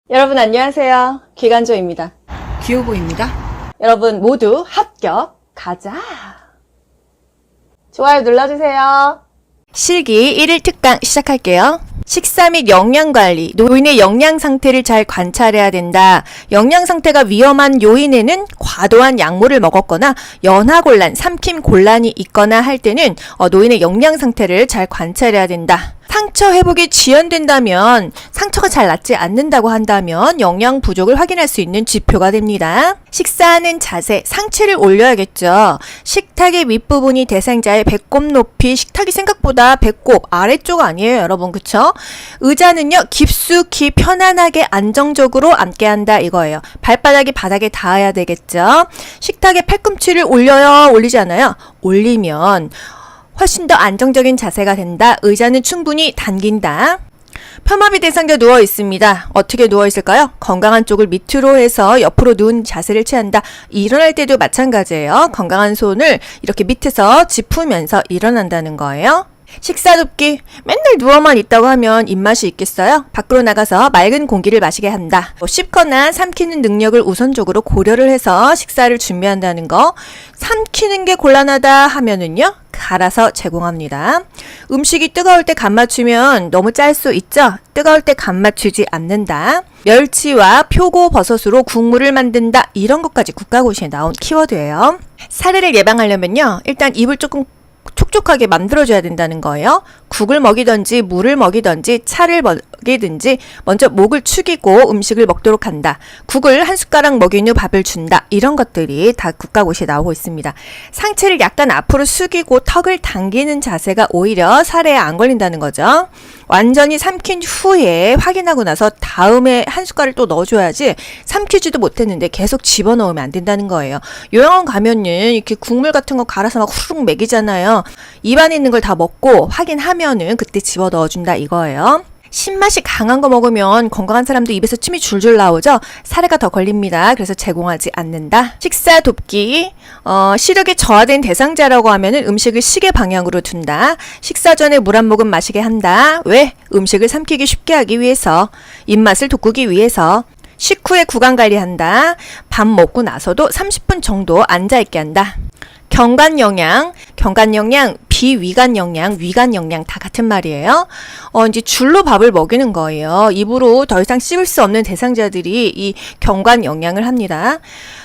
여러분 안녕하세요. 기관조입니다. 기호보입니다. 여러분 모두 합격 가자. 좋아요 눌러주세요. 실기 1일 특강 시작할게요. 식사 및 영양관리, 노인의 영양 상태를 잘 관찰해야 된다. 영양 상태가 위험한 요인에는 과도한 약물을 먹었거나 연하곤란, 삼킴곤란이 있거나 할 때는 노인의 영양 상태를 잘 관찰해야 된다. 상처 회복이 지연된다면, 상처가 잘 낫지 않는다고 한다면 영양 부족을 확인할 수 있는 지표가 됩니다. 식사하는 자세, 상체를 올려야겠죠. 식탁의 윗부분이 대상자의 배꼽 높이, 식탁이 생각보다 배꼽 아래쪽 아니에요, 여러분, 그쵸? 의자는요, 깊숙이 편안하게 안정적으로 앉게 한다 이거예요. 발바닥이 바닥에 닿아야 되겠죠. 식탁에 팔꿈치를 올려요, 올리지 않아요? 올리면 훨씬 더 안정적인 자세가 된다. 의자는 충분히 당긴다. 편마비 대상자 누워 있습니다. 어떻게 누워 있을까요? 건강한 쪽을 밑으로 해서 옆으로 누운 자세를 취한다. 일어날 때도 마찬가지예요. 건강한 손을 이렇게 밑에서 짚으면서 일어난다는 거예요. 식사 돕기, 맨날 누워만 있다고 하면 입맛이 있겠어요? 밖으로 나가서 맑은 공기를 마시게 한다. 씹거나 삼키는 능력을 우선적으로 고려를 해서 식사를 준비한다는 거. 삼키는 게 곤란하다 하면은요, 갈아서 제공합니다. 음식이 뜨거울 때 간 맞추면 너무 짤 수 있죠? 뜨거울 때 간 맞추지 않는다. 멸치와 표고버섯으로 국물을 만든다. 이런 것까지 국가고시에 나온 키워드예요. 사례를 예방하려면요, 일단 입을 조금 촉촉하게 만들어줘야 된다는 거예요. 국을 먹이든지 물을 먹이든지 차를 먹이든지 먼저 목을 축이고 음식을 먹도록 한다. 국을 한 숟가락 먹인 후 밥을 준다. 이런 것들이 다 국가고시에 나오고 있습니다. 상체를 약간 앞으로 숙이고 턱을 당기는 자세가 오히려 살에 안 걸린다는 거죠. 완전히 삼킨 후에 확인하고 나서 다음에 한 숟갈을 또 넣어줘야지, 삼키지도 못했는데 계속 집어넣으면 안 된다는 거예요. 요양원 가면은 이렇게 국물 같은 거 갈아서 막 후루룩 먹이잖아요. 입안에 있는 걸 다 먹고 확인하면은 그때 집어 넣어준다 이거예요. 신맛이 강한 거 먹으면 건강한 사람도 입에서 침이 줄줄 나오죠. 사례가 더 걸립니다. 그래서 제공하지 않는다. 식사 돕기, 시력이 저하된 대상자라고 하면은 음식을 시계 방향으로 둔다. 식사 전에 물 한 모금 마시게 한다. 왜? 음식을 삼키기 쉽게 하기 위해서, 입맛을 돋구기 위해서. 식후에 구강 관리한다. 밥 먹고 나서도 30분 정도 앉아있게 한다. 경관영양, 비위관영양, 위관영양 다 같은 말이에요. 이제 줄로 밥을 먹이는 거예요. 입으로 더 이상 씹을 수 없는 대상자들이 이 경관영양을 합니다.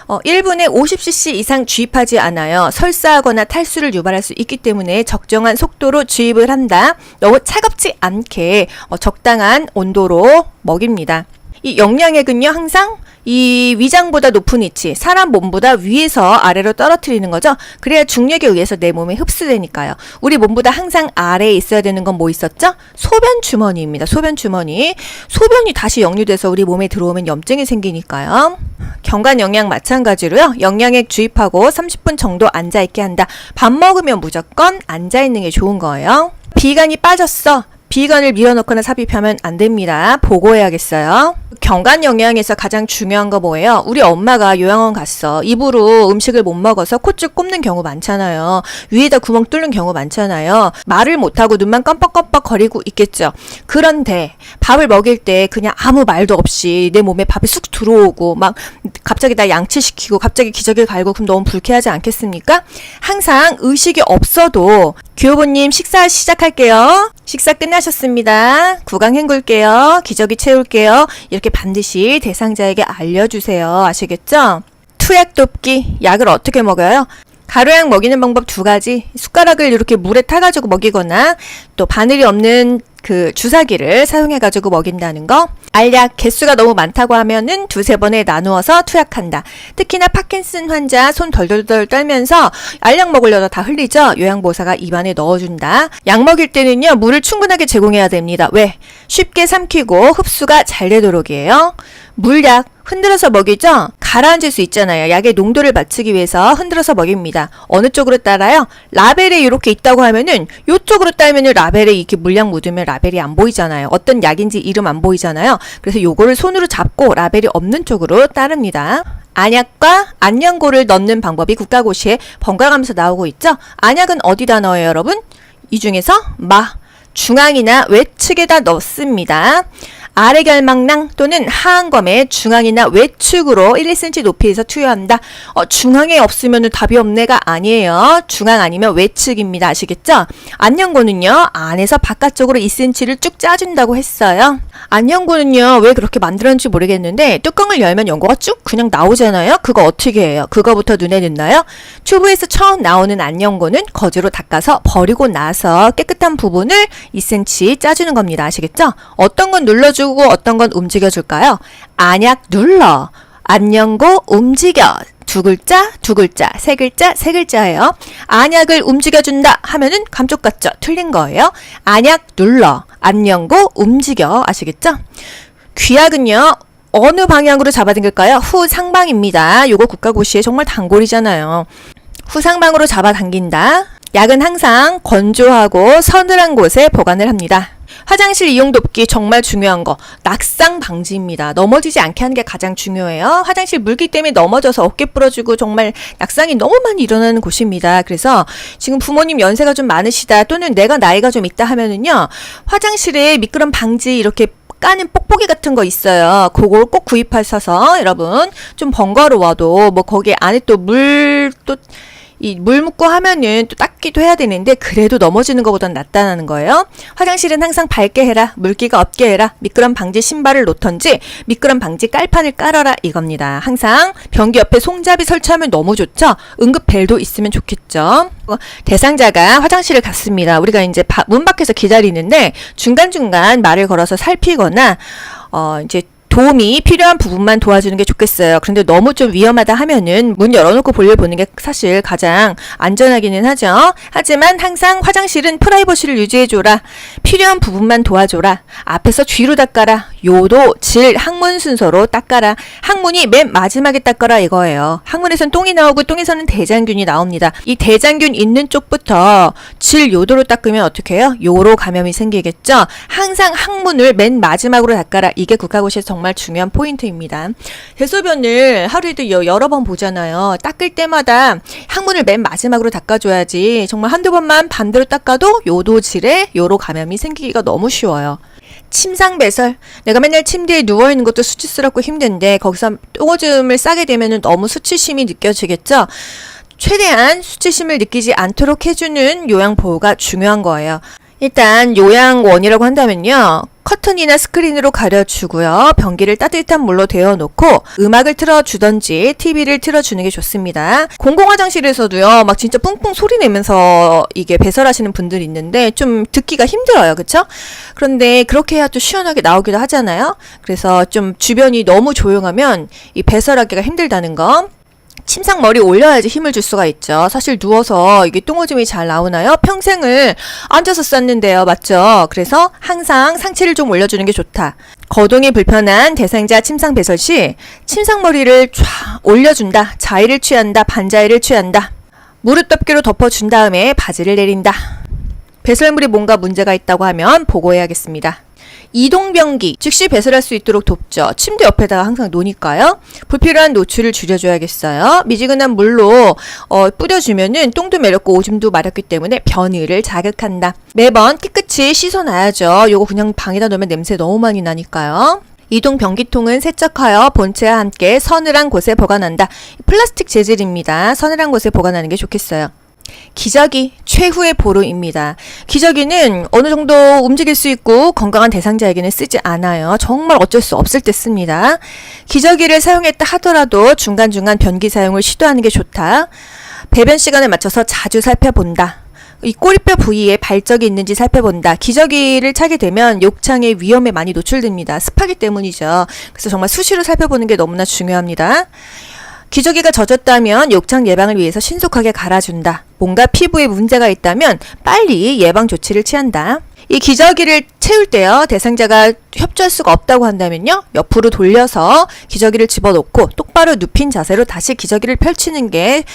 1분에 50cc 이상 주입하지 않아요. 설사하거나 탈수를 유발할 수 있기 때문에 적정한 속도로 주입을 한다. 너무 차갑지 않게 적당한 온도로 먹입니다. 이 영양액은요, 항상 이 위장보다 높은 위치, 사람 몸보다 위에서 아래로 떨어뜨리는 거죠. 그래야 중력에 의해서 내 몸에 흡수되니까요. 우리 몸보다 항상 아래에 있어야 되는 건 뭐 있었죠? 소변 주머니입니다. 소변 주머니. 소변이 다시 역류돼서 우리 몸에 들어오면 염증이 생기니까요. 경관 영양 마찬가지로요. 영양액 주입하고 30분 정도 앉아있게 한다. 밥 먹으면 무조건 앉아있는 게 좋은 거예요. 비간이 빠졌어. 비건을 밀어넣거나 삽입하면 안 됩니다. 보고해야겠어요. 경관 영양에서 가장 중요한 거 뭐예요? 우리 엄마가 요양원 갔어. 입으로 음식을 못 먹어서 콧줄 꼽는 경우 많잖아요. 위에다 구멍 뚫는 경우 많잖아요. 말을 못하고 눈만 껌뻑껌뻑 거리고 있겠죠. 그런데 밥을 먹일 때 그냥 아무 말도 없이 내 몸에 밥이 쑥 들어오고 막 갑자기 나 양치시키고 갑자기 기저귀를 갈고 그럼 너무 불쾌하지 않겠습니까? 항상 의식이 없어도 교보님 식사 시작할게요. 식사 끝나셨습니다. 구강 헹굴게요. 기저귀 채울게요. 이렇게 반드시 대상자에게 알려주세요. 아시겠죠? 투약 돕기, 약을 어떻게 먹어요? 가루약 먹이는 방법 두 가지. 숟가락을 이렇게 물에 타가지고 먹이거나 또 바늘이 없는 그 주사기를 사용해가지고 먹인다는 거. 알약 개수가 너무 많다고 하면은 두세 번에 나누어서 투약한다. 특히나 파킨슨 환자 손 덜덜덜 떨면서 알약 먹으려다 다 흘리죠. 요양보호사가 입안에 넣어준다. 약 먹일 때는요, 물을 충분하게 제공해야 됩니다. 왜? 쉽게 삼키고 흡수가 잘 되도록이에요. 물약 흔들어서 먹이죠? 가라앉을 수 있잖아요. 약의 농도를 맞추기 위해서 흔들어서 먹입니다. 어느 쪽으로 따라요? 라벨에 이렇게 있다고 하면은 이쪽으로 따면은 라벨에 이렇게 물약 묻으면 라벨이 안 보이잖아요. 어떤 약인지 이름 안 보이잖아요. 그래서 요거를 손으로 잡고 라벨이 없는 쪽으로 따릅니다. 안약과 안연고를 넣는 방법이 국가고시에 번갈아가면서 나오고 있죠. 안약은 어디다 넣어요, 여러분? 이 중에서 중앙이나 외측에다 넣습니다. 아래 결막낭 또는 하안검의 중앙이나 외축으로 1, 2cm 높이에서 투여한다. 중앙에 없으면 답이 없네가 아니에요. 중앙 아니면 외측입니다. 아시겠죠? 안녕고는요, 안에서 바깥쪽으로 2cm를 쭉 짜준다고 했어요. 안녕고는요, 왜 그렇게 만들었는지 모르겠는데 뚜껑을 열면 연고가 쭉 그냥 나오잖아요. 그거 어떻게 해요? 그거부터 눈에 넣나요? 튜브에서 처음 나오는 안녕고는 거즈로 닦아서 버리고 나서 깨끗한 부분을 2cm 짜주는 겁니다. 아시겠죠? 어떤 건 눌러주고 어떤 건 움직여줄까요? 안약 눌러, 안녕고 움직여. 두 글자, 두 글자, 세 글자, 세 글자예요. 안약을 움직여준다 하면은 감쪽 같죠? 틀린 거예요. 안약 눌러, 안녕고 움직여. 아시겠죠? 귀약은요, 어느 방향으로 잡아당길까요? 후상방입니다. 요거 국가고시에 정말 단골이잖아요. 후상방으로 잡아당긴다. 약은 항상 건조하고 서늘한 곳에 보관을 합니다. 화장실 이용 돕기 정말 중요한 거, 낙상 방지입니다. 넘어지지 않게 하는 게 가장 중요해요. 화장실 물기 때문에 넘어져서 어깨 부러지고 정말 낙상이 너무 많이 일어나는 곳입니다. 그래서 지금 부모님 연세가 좀 많으시다 또는 내가 나이가 좀 있다 하면은요, 화장실에 미끄럼 방지 이렇게 까는 뽁뽁이 같은 거 있어요. 그걸 꼭 구입하셔서 여러분 좀 번거로워도 뭐 거기 안에 또 물 묻고 하면은 또 닦기도 해야 되는데 그래도 넘어지는 것보단 낫다는 거예요. 화장실은 항상 밝게 해라. 물기가 없게 해라. 미끄럼 방지 신발을 놓던지 미끄럼 방지 깔판을 깔아라 이겁니다. 항상 변기 옆에 송잡이 설치하면 너무 좋죠. 응급벨도 있으면 좋겠죠. 대상자가 화장실을 갔습니다. 우리가 이제 문 밖에서 기다리는데 중간중간 말을 걸어서 살피거나 이제 도움이 필요한 부분만 도와주는 게 좋겠어요. 그런데 너무 좀 위험하다 하면은 문 열어놓고 볼일 보는 게 사실 가장 안전하기는 하죠. 하지만 항상 화장실은 프라이버시를 유지해줘라. 필요한 부분만 도와줘라. 앞에서 뒤로 닦아라. 요도, 질, 항문 순서로 닦아라. 항문이 맨 마지막에 닦아라 이거예요. 항문에선 똥이 나오고 똥에서는 대장균이 나옵니다. 이 대장균 있는 쪽부터 질, 요도로 닦으면 어떻게 해요? 요로 감염이 생기겠죠. 항상 항문을 맨 마지막으로 닦아라. 이게 국가고시에서 정말 중요한 포인트입니다. 대소변을 하루에도 여러 번 보잖아요. 닦을 때마다 항문을 맨 마지막으로 닦아줘야지 정말 한두 번만 반대로 닦아도 요도질에 요로 감염이 생기기가 너무 쉬워요. 침상 배설. 내가 맨날 침대에 누워있는 것도 수치스럽고 힘든데 거기서 똥오줌을 싸게 되면 너무 수치심이 느껴지겠죠? 최대한 수치심을 느끼지 않도록 해주는 요양보호가 중요한 거예요. 일단 요양원이라고 한다면요, 커튼이나 스크린으로 가려주고요, 변기를 따뜻한 물로 데워놓고 음악을 틀어주던지 TV를 틀어주는 게 좋습니다. 공공화장실에서도요, 막 진짜 뿡뿡 소리 내면서 이게 배설하시는 분들이 있는데 좀 듣기가 힘들어요. 그쵸? 그런데 그렇게 해야 또 시원하게 나오기도 하잖아요. 그래서 좀 주변이 너무 조용하면 이 배설하기가 힘들다는 거. 침상 머리 올려야지 힘을 줄 수가 있죠. 사실 누워서 이게 똥오줌이 잘 나오나요? 평생을 앉아서 쌌는데요. 맞죠? 그래서 항상 상체를 좀 올려주는 게 좋다. 거동이 불편한 대상자 침상 배설 시 침상 머리를 쫙 올려준다. 자의를 취한다. 반자의를 취한다. 무릎 덮개로 덮어준 다음에 바지를 내린다. 배설물이 뭔가 문제가 있다고 하면 보고해야겠습니다. 이동변기, 즉시 배설할 수 있도록 돕죠. 침대 옆에다가 항상 놓으니까요. 불필요한 노출을 줄여줘야겠어요. 미지근한 물로 뿌려주면은 똥도 매렵고 오줌도 마렵기 때문에 변이를 자극한다. 매번 깨끗이 씻어놔야죠. 요거 그냥 방에다 놓으면 냄새 너무 많이 나니까요. 이동 변기통은 세척하여 본체와 함께 서늘한 곳에 보관한다. 플라스틱 재질입니다. 서늘한 곳에 보관하는 게 좋겠어요. 기저귀, 최후의 보루입니다. 기저귀는 어느 정도 움직일 수 있고 건강한 대상자에게는 쓰지 않아요. 정말 어쩔 수 없을 때 씁니다. 기저귀를 사용했다 하더라도 중간중간 변기 사용을 시도하는 게 좋다. 배변 시간에 맞춰서 자주 살펴본다. 이 꼬리뼈 부위에 발적이 있는지 살펴본다. 기저귀를 차게 되면 욕창의 위험에 많이 노출됩니다. 습하기 때문이죠. 그래서 정말 수시로 살펴보는 게 너무나 중요합니다. 기저귀가 젖었다면 욕창 예방을 위해서 신속하게 갈아준다. 뭔가 피부에 문제가 있다면 빨리 예방 조치를 취한다. 이 기저귀를 채울 때요, 대상자가 협조할 수가 없다고 한다면요, 옆으로 돌려서 기저귀를 집어넣고 똑바로 눕힌 자세로 다시 기저귀를 펼치는 게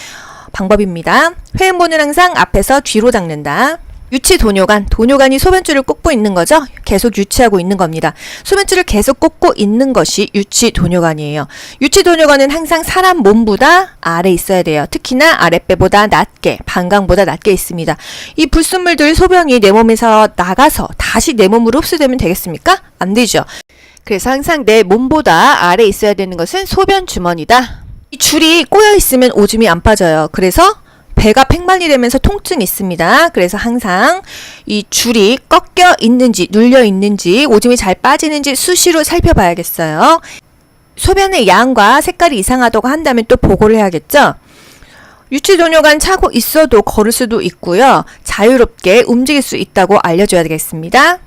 방법입니다. 회음본은 항상 앞에서 뒤로 닦는다. 유치 도뇨관, 도뇨관이 소변줄을 꽂고 있는 거죠. 계속 유치하고 있는 겁니다. 소변줄을 계속 꽂고 있는 것이 유치 도뇨관이에요. 유치 도뇨관은 항상 사람 몸보다 아래 있어야 돼요. 특히나 아랫배보다 낮게, 방광보다 낮게 있습니다. 이 불순물들 소변이 내 몸에서 나가서 다시 내 몸으로 흡수되면 되겠습니까? 안 되죠. 그래서 항상 내 몸보다 아래 있어야 되는 것은 소변 주머니다. 이 줄이 꼬여 있으면 오줌이 안 빠져요. 그래서 배가 팽만이 되면서 통증이 있습니다. 그래서 항상 이 줄이 꺾여 있는지 눌려 있는지 오줌이 잘 빠지는지 수시로 살펴봐야겠어요. 소변의 양과 색깔이 이상하다고 한다면 또 보고를 해야겠죠. 유치도뇨관 차고 있어도 걸을 수도 있고요. 자유롭게 움직일 수 있다고 알려줘야 되겠습니다.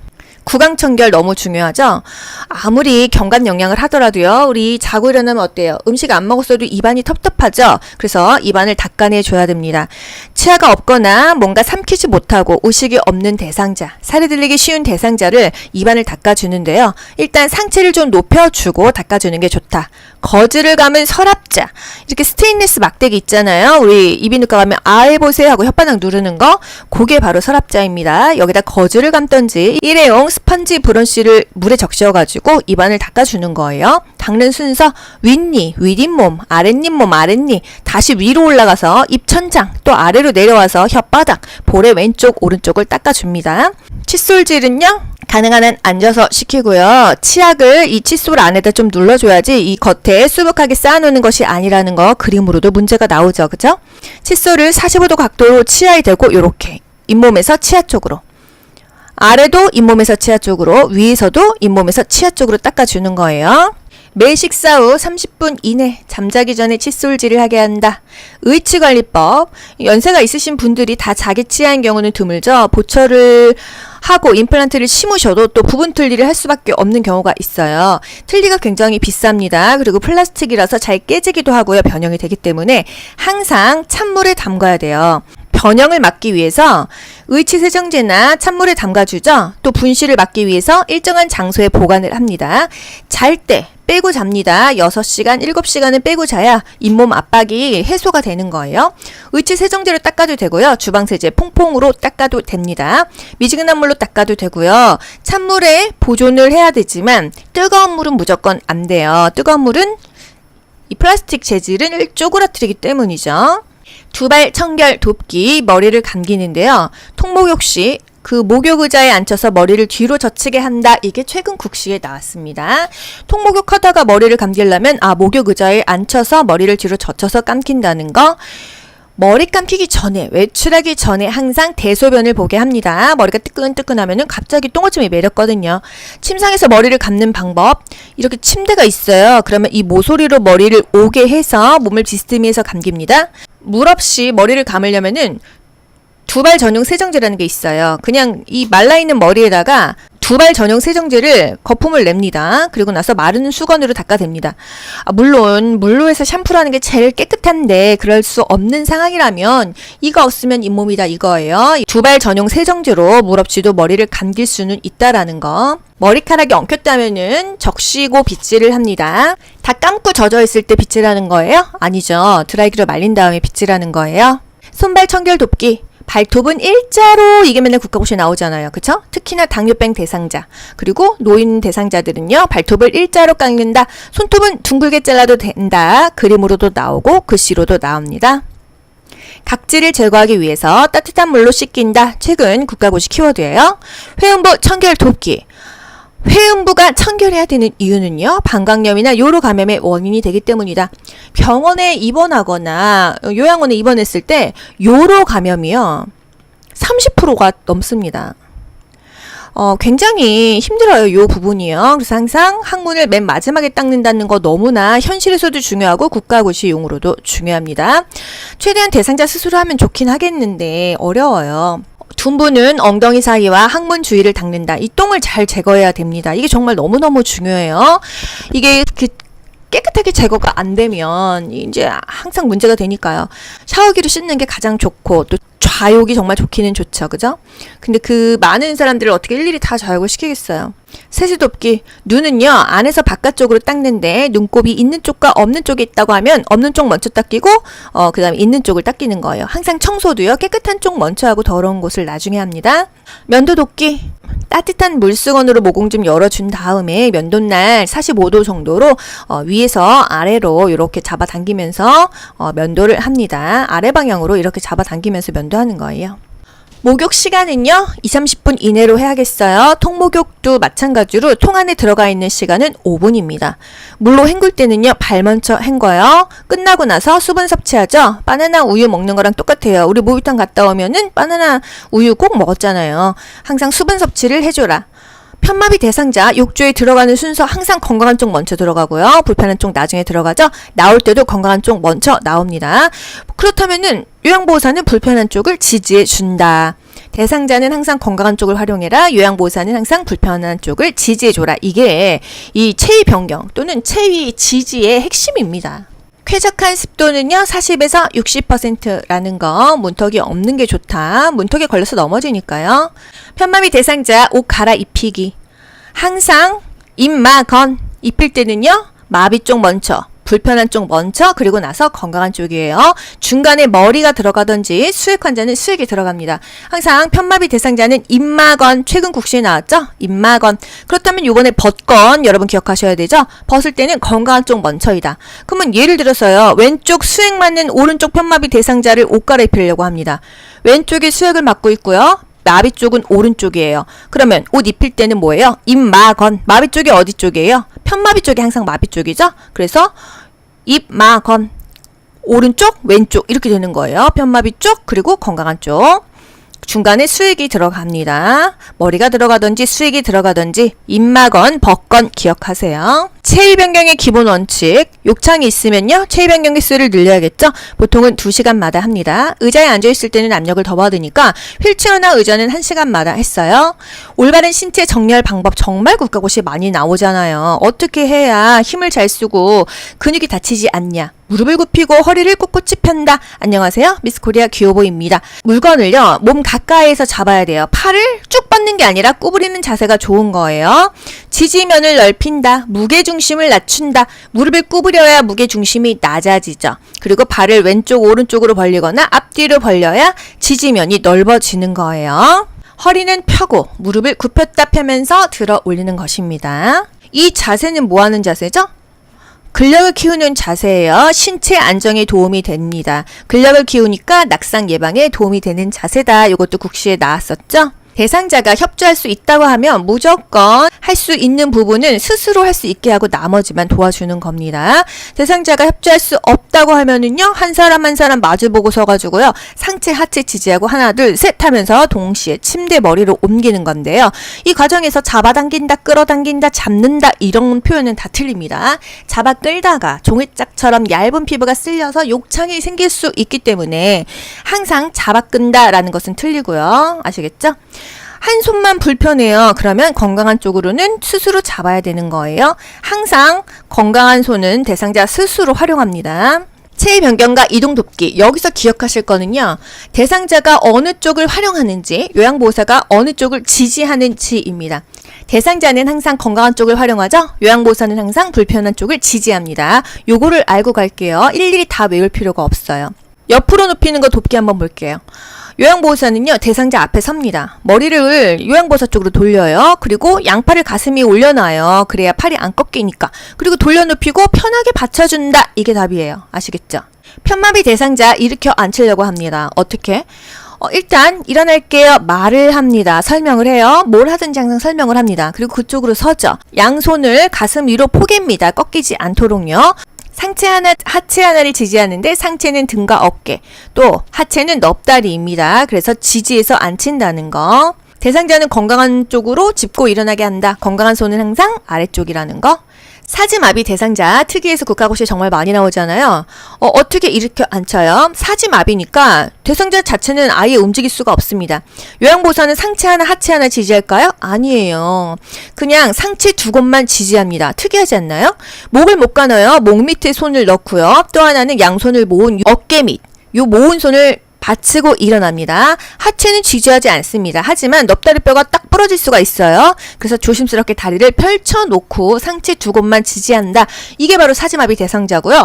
구강청결 너무 중요하죠. 아무리 경관 영양을 하더라도요. 우리 자고 일어나면 어때요? 음식 안 먹었어도 입안이 텁텁하죠. 그래서 입안을 닦아내줘야 됩니다. 치아가 없거나 뭔가 삼키지 못하고 의식이 없는 대상자, 살이 들리기 쉬운 대상자를 입안을 닦아주는데요. 일단 상체를 좀 높여주고 닦아주는 게 좋다. 거즈를 감은 서랍자, 이렇게 스테인리스 막대기 있잖아요. 우리 이비인후과 가면 해보세요 하고 혓바닥 누르는 거, 그게 바로 서랍자입니다. 여기다 거즈를 감던지 일회용 스펀지 브러쉬를 물에 적셔가지고 입안을 닦아주는 거예요. 닦는 순서 윗니, 윗잇몸, 아랫잇몸, 아랫니, 다시 위로 올라가서 입천장, 또 아래로 내려와서 혓바닥, 볼의 왼쪽, 오른쪽을 닦아줍니다. 칫솔질은요, 가능한 한 앉아서 시키고요. 치약을 이 칫솔 안에다 좀 눌러줘야지 이 겉에 수북하게 쌓아놓는 것이 아니라는 거 그림으로도 문제가 나오죠. 그죠? 칫솔을 45도 각도로 치아에 대고 요렇게 잇몸에서 치아 쪽으로, 아래도 잇몸에서 치아 쪽으로, 위에서도 잇몸에서 치아 쪽으로 닦아주는 거예요. 매 식사 후 30분 이내 잠자기 전에 칫솔질을 하게 한다. 의치관리법. 연세가 있으신 분들이 다 자기 치아인 경우는 드물죠. 보철을 하고 임플란트를 심으셔도 또 부분 틀니를 할 수밖에 없는 경우가 있어요. 틀니가 굉장히 비쌉니다. 그리고 플라스틱이라서 잘 깨지기도 하고요. 변형이 되기 때문에 항상 찬물에 담가야 돼요. 변형을 막기 위해서 의치 세정제나 찬물에 담가주죠. 또 분실을 막기 위해서 일정한 장소에 보관을 합니다. 잘 때 빼고 잡니다. 6시간, 7시간은 빼고 자야 잇몸 압박이 해소가 되는 거예요. 의치 세정제로 닦아도 되고요. 주방세제 퐁퐁으로 닦아도 됩니다. 미지근한 물로 닦아도 되고요. 찬물에 보존을 해야 되지만 뜨거운 물은 무조건 안 돼요. 뜨거운 물은 이 플라스틱 재질을 쪼그라뜨리기 때문이죠. 두발 청결 돕기, 머리를 감기는데요. 통목욕 시 그 목욕 의자에 앉혀서 머리를 뒤로 젖히게 한다. 이게 최근 국시에 나왔습니다. 통목욕 하다가 머리를 감기려면 목욕 의자에 앉혀서 머리를 뒤로 젖혀서 감긴다는 거. 머리 감기기 전에, 외출하기 전에 항상 대소변을 보게 합니다. 머리가 뜨끈뜨끈하면은 갑자기 똥오줌이 매렸거든요. 침상에서 머리를 감는 방법. 이렇게 침대가 있어요. 그러면 이 모서리로 머리를 오게 해서 몸을 비스듬히해서 감깁니다. 물 없이 머리를 감으려면은 두발 전용 세정제라는 게 있어요. 그냥 이 말라있는 머리에다가 두발 전용 세정제를 거품을 냅니다. 그리고 나서 마른 수건으로 닦아댑니다. 물론 물로 해서 샴푸를 하는 게 제일 깨끗한데 그럴 수 없는 상황이라면 이거 없으면 잇몸이다 이거예요. 두발 전용 세정제로 물 없이도 머리를 감길 수는 있다라는 거. 머리카락이 엉켰다면은 적시고 빗질을 합니다. 다 감고 젖어있을 때 빗질하는 거예요? 아니죠. 드라이기로 말린 다음에 빗질하는 거예요. 손발 청결 돕기. 발톱은 일자로, 이게 맨날 국가고시에 나오잖아요. 그쵸? 특히나 당뇨병 대상자, 그리고 노인 대상자들은요, 발톱을 일자로 깎는다. 손톱은 둥글게 잘라도 된다. 그림으로도 나오고 글씨로도 나옵니다. 각질을 제거하기 위해서 따뜻한 물로 씻긴다. 최근 국가고시 키워드예요. 회음부 청결 돕기. 회음부가 청결해야 되는 이유는요, 방광염이나 요로 감염의 원인이 되기 때문이다. 병원에 입원하거나 요양원에 입원했을 때 요로 감염이요 30%가 넘습니다. 굉장히 힘들어요, 요 부분이요. 그래서 항상 항문을 맨 마지막에 닦는다는 거 너무나 현실에서도 중요하고 국가고시용으로도 중요합니다. 최대한 대상자 스스로 하면 좋긴 하겠는데 어려워요. 둔부는 엉덩이 사이와 항문 주위를 닦는다. 이 똥을 잘 제거해야 됩니다. 이게 정말 너무너무 중요해요. 이게 깨끗하게 제거가 안 되면 이제 항상 문제가 되니까요. 샤워기로 씻는 게 가장 좋고 또 좌욕이 정말 좋기는 좋죠. 그죠? 근데 그 많은 사람들을 어떻게 일일이 다 좌욕을 시키겠어요. 세수 돕기. 눈은요, 안에서 바깥쪽으로 닦는데 눈곱이 있는 쪽과 없는 쪽에 있다고 하면 없는 쪽 먼저 닦이고 그 다음에 있는 쪽을 닦이는 거예요. 항상 청소도요, 깨끗한 쪽 먼저 하고 더러운 곳을 나중에 합니다. 면도 돕기. 따뜻한 물수건으로 모공 좀 열어준 다음에 면도날 45도 정도로 위에서 아래로 이렇게 잡아당기면서 면도를 합니다. 아래 방향으로 이렇게 잡아당기면서 면도하는 거예요. 목욕 시간은요, 20-30분 이내로 해야겠어요. 통목욕도 마찬가지로 통 안에 들어가 있는 시간은 5분입니다. 물로 헹굴 때는요, 발 먼저 헹궈요. 끝나고 나서 수분 섭취하죠. 바나나 우유 먹는 거랑 똑같아요. 우리 목욕탕 갔다 오면은 바나나 우유 꼭 먹었잖아요. 항상 수분 섭취를 해줘라. 편마비 대상자 욕조에 들어가는 순서 항상 건강한 쪽 먼저 들어가고요. 불편한 쪽 나중에 들어가죠. 나올 때도 건강한 쪽 먼저 나옵니다. 그렇다면은 요양보호사는 불편한 쪽을 지지해 준다. 대상자는 항상 건강한 쪽을 활용해라. 요양보호사는 항상 불편한 쪽을 지지해 줘라. 이게 이 체위 변경 또는 체위 지지의 핵심입니다. 쾌적한 습도는요, 40에서 60%라는 거, 문턱이 없는 게 좋다. 문턱에 걸려서 넘어지니까요. 편마비 대상자 옷 갈아입히기. 항상 입마건 입힐 때는요, 마비 쪽 먼저, 불편한 쪽 먼저, 그리고 나서 건강한 쪽이에요. 중간에 머리가 들어가든지 수액 환자는 수액이 들어갑니다. 항상 편마비 대상자는 입마건, 최근 국시에 나왔죠? 입마건. 그렇다면 요번에 벗건 여러분 기억하셔야 되죠? 벗을 때는 건강한 쪽 먼저이다. 그러면 예를 들어서요, 왼쪽 수액 맞는 오른쪽 편마비 대상자를 옷 갈아입히려고 합니다. 왼쪽에 수액을 맞고 있고요. 마비 쪽은 오른쪽이에요. 그러면 옷 입힐 때는 뭐예요? 입마건. 마비 쪽이 어디 쪽이에요? 편마비 쪽이 항상 마비 쪽이죠? 그래서 입마건. 오른쪽, 왼쪽 이렇게 되는 거예요. 편마비 쪽, 그리고 건강한 쪽. 중간에 수액이 들어갑니다. 머리가 들어가든지 수액이 들어가든지 입마건, 벗건 기억하세요. 체위 변경의 기본 원칙. 욕창이 있으면요, 체위 변경 개수를 늘려야겠죠. 보통은 2시간마다 합니다. 의자에 앉아있을 때는 압력을 더 받으니까 휠체어나 의자는 1시간마다 했어요. 올바른 신체 정렬 방법 정말 국가고시 많이 나오잖아요. 어떻게 해야 힘을 잘 쓰고 근육이 다치지 않냐. 무릎을 굽히고 허리를 꼿꼿이 편다. 안녕하세요, 미스코리아 귀요보입니다. 물건을요, 몸 가까이에서 잡아야 돼요. 팔을 쭉 뻗는 게 아니라 구부리는 자세가 좋은 거예요. 지지면을 넓힌다. 무게중심을 낮춘다. 무릎을 구부려야 무게중심이 낮아지죠. 그리고 발을 왼쪽 오른쪽으로 벌리거나 앞뒤로 벌려야 지지면이 넓어지는 거예요. 허리는 펴고 무릎을 굽혔다 펴면서 들어 올리는 것입니다. 이 자세는 뭐 하는 자세죠? 근력을 키우는 자세예요. 신체 안정에 도움이 됩니다. 근력을 키우니까 낙상 예방에 도움이 되는 자세다. 이것도 국시에 나왔었죠? 대상자가 협조할 수 있다고 하면 무조건 할 수 있는 부분은 스스로 할 수 있게 하고 나머지만 도와주는 겁니다. 대상자가 협조할 수 없다고 하면은요, 한 사람 한 사람 마주보고 서가지고요, 상체 하체 지지하고 하나 둘 셋 하면서 동시에 침대 머리로 옮기는 건데요. 이 과정에서 잡아당긴다, 끌어당긴다, 잡는다 이런 표현은 다 틀립니다. 잡아 끌다가 종이짝처럼 얇은 피부가 쓸려서 욕창이 생길 수 있기 때문에 항상 잡아 끈다라는 것은 틀리고요. 아시겠죠? 한 손만 불편해요. 그러면 건강한 쪽으로는 스스로 잡아야 되는 거예요. 항상 건강한 손은 대상자 스스로 활용합니다. 체위 변경과 이동 돕기. 여기서 기억하실 거는요, 대상자가 어느 쪽을 활용하는지, 요양보호사가 어느 쪽을 지지하는지입니다. 대상자는 항상 건강한 쪽을 활용하죠. 요양보호사는 항상 불편한 쪽을 지지합니다. 요거를 알고 갈게요. 일일이 다 외울 필요가 없어요. 옆으로 눕히는 거 돕기 한번 볼게요. 요양보호사는요, 대상자 앞에 섭니다. 머리를 요양보호사 쪽으로 돌려요. 그리고 양팔을 가슴 위에 올려놔요. 그래야 팔이 안 꺾이니까. 그리고 돌려눕히고 편하게 받쳐준다. 이게 답이에요. 아시겠죠? 편마비 대상자 일으켜 앉히려고 합니다. 어떻게? 일단 일어날게요. 말을 합니다. 설명을 해요. 뭘 하든지 항상 설명을 합니다. 그리고 그쪽으로 서죠. 양손을 가슴 위로 포갭니다. 꺾이지 않도록요. 상체 하나, 하체 하나를 지지하는데 상체는 등과 어깨, 또 하체는 넙다리입니다. 그래서 지지해서 앉힌다는 거. 대상자는 건강한 쪽으로 짚고 일어나게 한다. 건강한 손은 항상 아래쪽이라는 거. 사지마비 대상자 특이해서 국가고시에 정말 많이 나오잖아요. 어떻게 이렇게 앉혀요? 사지마비니까 대상자 자체는 아예 움직일 수가 없습니다. 요양보호사는 상체 하나, 하체 하나 지지할까요? 아니에요. 그냥 상체 두 곳만 지지합니다. 특이하지 않나요? 목을 못 가눠요. 목 밑에 손을 넣고요. 또 하나는 양손을 모은 어깨 밑, 요 모은 손을 받치고 일어납니다. 하체는 지지하지 않습니다. 하지만 넙다리뼈가 딱 부러질 수가 있어요. 그래서 조심스럽게 다리를 펼쳐놓고 상체 두 곳만 지지한다. 이게 바로 사지마비 대상자고요.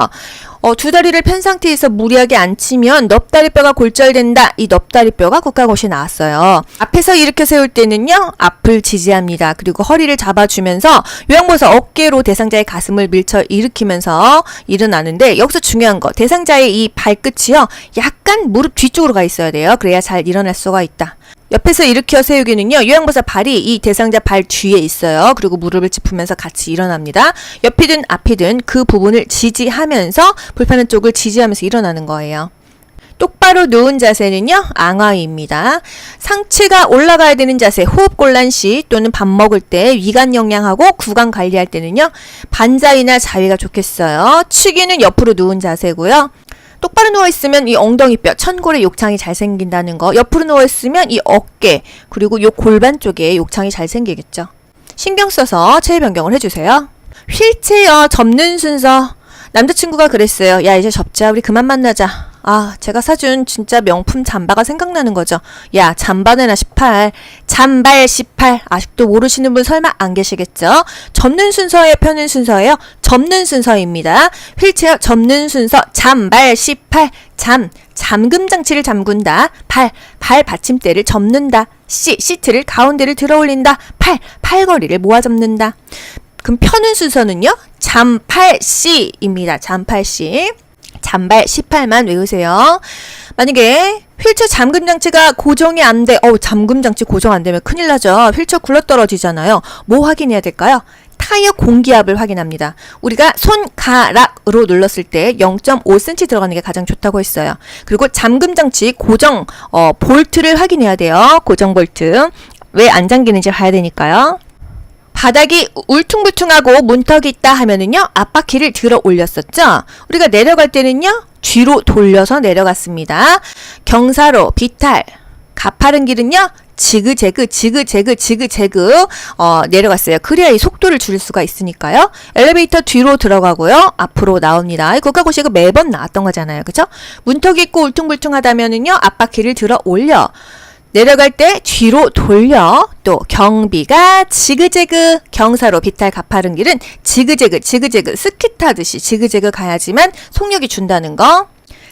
두 다리를 편 상태에서 무리하게 앉히면 넙다리뼈가 골절된다. 이 넙다리뼈가 국가고시에 나왔어요. 앞에서 일으켜 세울 때는요, 앞을 지지합니다. 그리고 허리를 잡아주면서 요양보사 어깨로 대상자의 가슴을 밀쳐 일으키면서 일어나는데, 여기서 중요한 거, 대상자의 이 발끝이요, 약간 무릎 뒤쪽으로 가 있어야 돼요. 그래야 잘 일어날 수가 있다. 옆에서 일으켜 세우기는요, 요양보사 발이 이 대상자 발 뒤에 있어요. 그리고 무릎을 짚으면서 같이 일어납니다. 옆이든 앞이든 그 부분을 지지하면서 불편한 쪽을 지지하면서 일어나는 거예요. 똑바로 누운 자세는요, 앙하위입니다. 상체가 올라가야 되는 자세, 호흡곤란 시 또는 밥 먹을 때 위관 영양하고 구강 관리할 때는요, 반자위나 자위가 좋겠어요. 축이는 옆으로 누운 자세고요. 똑바로 누워있으면 이 엉덩이뼈, 천골에 욕창이 잘 생긴다는 거, 옆으로 누워있으면 이 어깨, 그리고 요 골반 쪽에 욕창이 잘 생기겠죠. 신경 써서 체위 변경을 해주세요. 휠체어 접는 순서, 남자친구가 그랬어요. 야, 이제 접자. 우리 그만 만나자. 아, 제가 사준 진짜 명품 잠바가 생각나는 거죠. 야, 잠바네나 18. 잠발 18. 아직도 모르시는 분 설마 안 계시겠죠? 접는 순서예요? 펴는 순서예요? 접는 순서입니다. 휠체어 접는 순서. 잠발 18. 잠금 장치를 잠근다. 발 받침대를 접는다. 시트를 가운데를 들어 올린다. 팔걸이를 모아 접는다. 그럼 펴는 순서는요? 잠팔씨입니다. 잠팔씨. 잠발 18만 외우세요. 만약에 휠체어 잠금 장치가 고정이 안 돼. 잠금 장치 고정 안 되면 큰일 나죠. 휠체어 굴러떨어지잖아요. 뭐 확인해야 될까요? 타이어 공기압을 확인합니다. 우리가 손가락으로 눌렀을 때 0.5cm 들어가는 게 가장 좋다고 했어요. 그리고 잠금 장치 고정 볼트를 확인해야 돼요. 고정 볼트. 왜 안 잠기는지 봐야 되니까요. 바닥이 울퉁불퉁하고 문턱이 있다 하면은요, 앞바퀴를 들어 올렸었죠? 우리가 내려갈 때는요, 뒤로 돌려서 내려갔습니다. 경사로, 비탈, 가파른 길은요, 지그재그 내려갔어요. 그래야 이 속도를 줄일 수가 있으니까요. 엘리베이터 뒤로 들어가고요, 앞으로 나옵니다. 국가고시가 매번 나왔던 거잖아요. 그죠? 문턱이 있고 울퉁불퉁하다면은요, 앞바퀴를 들어 올려. 내려갈 때 뒤로 돌려. 또 경비가 지그재그, 경사로 비탈 가파른 길은 지그재그 스키 타듯이 지그재그 가야지만 속력이 준다는 거.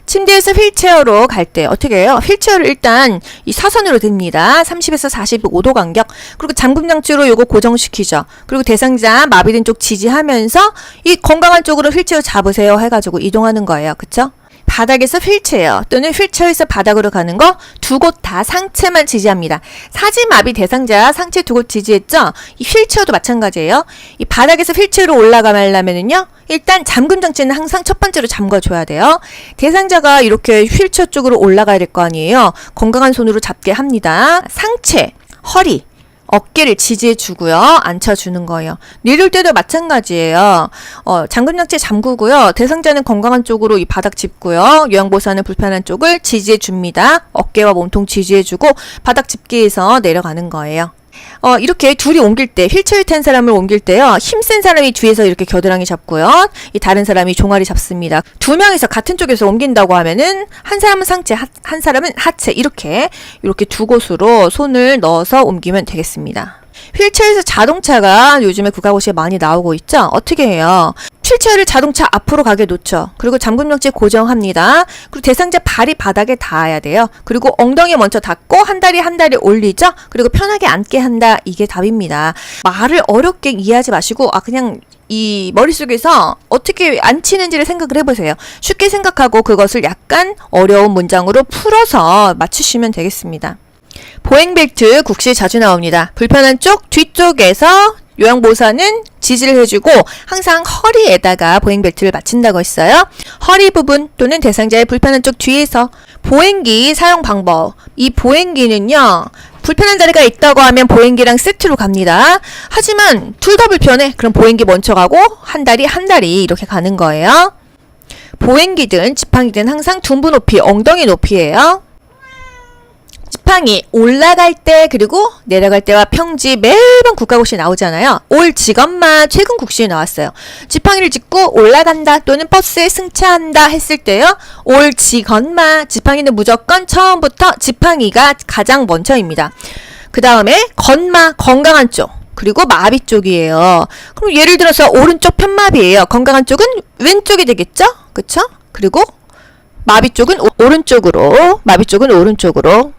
침대에서 휠체어로 갈 때 어떻게 해요? 휠체어를 일단 이 사선으로 듭니다. 30에서 45도 간격. 그리고 잠금 장치로 요거 고정시키죠. 그리고 대상자 마비된 쪽 지지하면서 이 건강한 쪽으로 휠체어 잡으세요 해가지고 이동하는 거예요. 그쵸? 바닥에서 휠체어 또는 휠체어에서 바닥으로 가는 거 두 곳 다 상체만 지지합니다. 사지마비 대상자 상체 두 곳 지지했죠? 이 휠체어도 마찬가지예요. 이 바닥에서 휠체어로 올라가려면은요, 일단 잠금 장치는 항상 첫 번째로 잠궈줘야 돼요. 대상자가 이렇게 휠체어 쪽으로 올라가야 될 거 아니에요. 건강한 손으로 잡게 합니다. 상체, 허리, 어깨를 지지해주고요. 앉혀주는 거예요. 내릴 때도 마찬가지예요. 잠금 장치 잠그고요. 대상자는 건강한 쪽으로 이 바닥 짚고요. 요양보호사는 불편한 쪽을 지지해줍니다. 어깨와 몸통 지지해주고 바닥 짚기해서 내려가는 거예요. 이렇게 둘이 옮길 때, 휠체어에 탄 사람을 옮길 때요, 힘센 사람이 뒤에서 이렇게 겨드랑이 잡고요, 이 다른 사람이 종아리 잡습니다. 두 명이서 같은 쪽에서 옮긴다고 하면은, 한 사람은 상체, 한 사람은 하체, 이렇게 두 곳으로 손을 넣어서 옮기면 되겠습니다. 휠체어에서 자동차가 요즘에 국가고시에 많이 나오고 있죠? 어떻게 해요? 휠체어를 자동차 앞으로 가게 놓죠. 그리고 잠금 장치 고정합니다. 그리고 대상자 발이 바닥에 닿아야 돼요. 그리고 엉덩이 먼저 닿고 한 다리 올리죠. 그리고 편하게 앉게 한다. 이게 답입니다. 말을 어렵게 이해하지 마시고 그냥 이 머릿속에서 어떻게 앉히는지를 생각을 해보세요. 쉽게 생각하고 그것을 약간 어려운 문장으로 풀어서 맞추시면 되겠습니다. 보행벨트 국시에 자주 나옵니다. 불편한 쪽 뒤쪽에서 요양보호사는 지지를 해주고 항상 허리에다가 보행벨트를 맞춘다고 했어요. 허리 부분 또는 대상자의 불편한 쪽 뒤에서. 보행기 사용 방법. 이 보행기는요, 불편한 자리가 있다고 하면 보행기랑 세트로 갑니다. 하지만 둘 다 불편해. 그럼 보행기 먼저 가고 한 다리 이렇게 가는 거예요. 보행기든 지팡이든 항상 둔부 높이, 엉덩이 높이예요. 지팡이 올라갈 때 그리고 내려갈 때와 평지 매번 국가고시에 나오잖아요. 올 직업만 최근 국시에 나왔어요. 지팡이를 짚고 올라간다 또는 버스에 승차한다 했을 때요, 올 직업만 지팡이는 무조건 처음부터 지팡이가 가장 먼저입니다. 그 다음에 건마, 건강한 쪽, 그리고 마비 쪽이에요. 그럼 예를 들어서 오른쪽 편마비예요. 건강한 쪽은 왼쪽이 되겠죠? 그쵸? 그리고 마비 쪽은 오른쪽으로, 마비 쪽은 오른쪽으로.